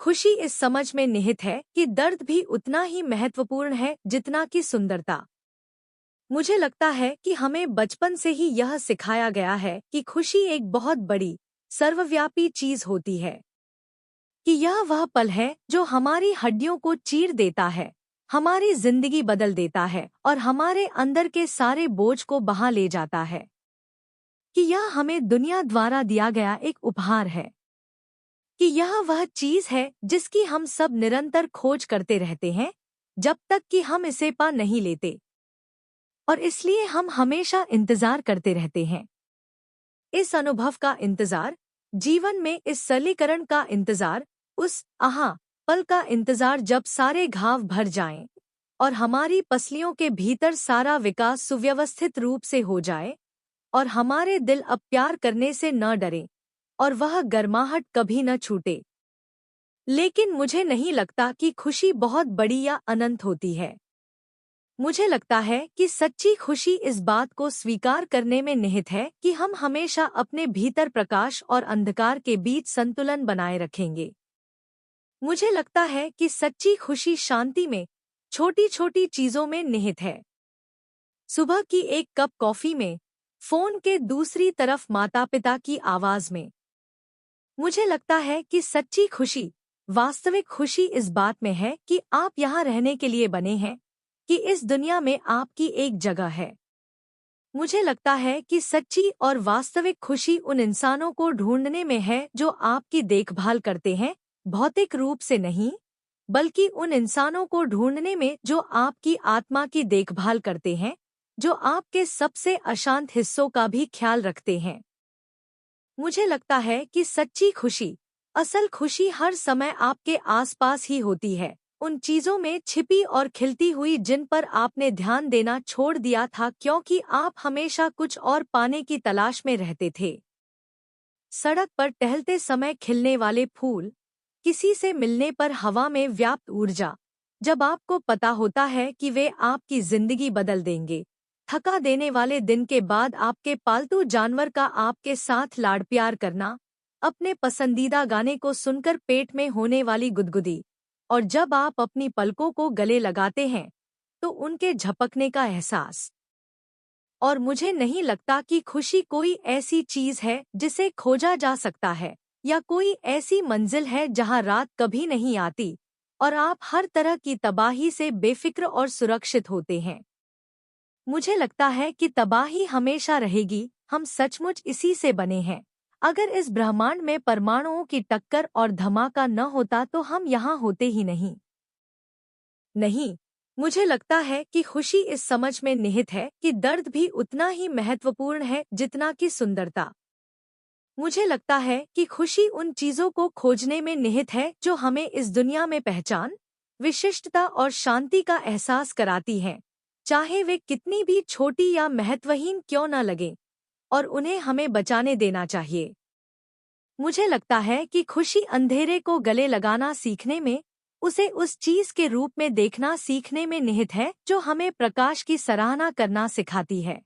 खुशी इस समझ में निहित है कि दर्द भी उतना ही महत्वपूर्ण है जितना कि सुंदरता। मुझे लगता है कि हमें बचपन से ही यह सिखाया गया है कि खुशी एक बहुत बड़ी, सर्वव्यापी चीज होती है, कि यह वह पल है जो हमारी हड्डियों को चीर देता है, हमारी जिंदगी बदल देता है और हमारे अंदर के सारे बोझ को बहा ले जाता है, कि यह हमें दुनिया द्वारा दिया गया एक उपहार है, कि यह वह चीज है जिसकी हम सब निरंतर खोज करते रहते हैं जब तक कि हम इसे पा नहीं लेते, और इसलिए हम हमेशा इंतजार करते रहते हैं। इस अनुभव का इंतजार, जीवन में इस सरलीकरण का इंतजार, उस पल का इंतजार जब सारे घाव भर जाएं और हमारी पसलियों के भीतर सारा विकास सुव्यवस्थित रूप से हो जाए और हमारे दिल अब प्यार करने से न डरें और वह गर्माहट कभी न छूटे। लेकिन मुझे नहीं लगता कि खुशी बहुत बड़ी या अनंत होती है। मुझे लगता है कि सच्ची खुशी इस बात को स्वीकार करने में निहित है कि हम हमेशा अपने भीतर प्रकाश और अंधकार के बीच संतुलन बनाए रखेंगे। मुझे लगता है कि सच्ची खुशी शांति में, छोटी छोटी चीजों में निहित है। सुबह की एक कप कॉफी में, फोन के दूसरी तरफ माता पिता की आवाज में। मुझे लगता है कि सच्ची खुशी, वास्तविक खुशी इस बात में है कि आप यहाँ रहने के लिए बने हैं, कि इस दुनिया में आपकी एक जगह है। मुझे लगता है कि सच्ची और वास्तविक खुशी उन इंसानों को ढूंढने में है जो आपकी देखभाल करते हैं, भौतिक रूप से नहीं, बल्कि उन इंसानों को ढूंढने में जो आपकी आत्मा की देखभाल करते हैं, जो आपके सबसे अशांत हिस्सों का भी ख्याल रखते हैं। मुझे लगता है कि सच्ची खुशी, असल खुशी हर समय आपके आसपास ही होती है, उन चीजों में छिपी और खिलती हुई जिन पर आपने ध्यान देना छोड़ दिया था क्योंकि आप हमेशा कुछ और पाने की तलाश में रहते थे। सड़क पर टहलते समय खिलने वाले फूल, किसी से मिलने पर हवा में व्याप्त ऊर्जा, जब आपको पता होता है कि वे आपकी जिंदगी बदल देंगे। थका देने वाले दिन के बाद आपके पालतू जानवर का आपके साथ लाड़ प्यार करना, अपने पसंदीदा गाने को सुनकर पेट में होने वाली गुदगुदी, और जब आप अपनी पलकों को गले लगाते हैं तो उनके झपकने का एहसास। और मुझे नहीं लगता कि खुशी कोई ऐसी चीज है जिसे खोजा जा सकता है, या कोई ऐसी मंजिल है जहां रात कभी नहीं आती और आप हर तरह की तबाही से बेफिक्र और सुरक्षित होते हैं। मुझे लगता है कि तबाही हमेशा रहेगी, हम सचमुच इसी से बने हैं। अगर इस ब्रह्मांड में परमाणुओं की टक्कर और धमाका न होता तो हम यहाँ होते ही नहीं। मुझे लगता है कि खुशी इस समझ में निहित है कि दर्द भी उतना ही महत्वपूर्ण है जितना कि सुंदरता। मुझे लगता है कि खुशी उन चीजों को खोजने में निहित है जो हमें इस दुनिया में पहचान, विशिष्टता और शांति का एहसास कराती हैं, चाहे वे कितनी भी छोटी या महत्वहीन क्यों न लगें, और उन्हें हमें बचाने देना चाहिए। मुझे लगता है कि खुशी अंधेरे को गले लगाना सीखने में, उसे उस चीज के रूप में देखना सीखने में निहित है जो हमें प्रकाश की सराहना करना सिखाती है।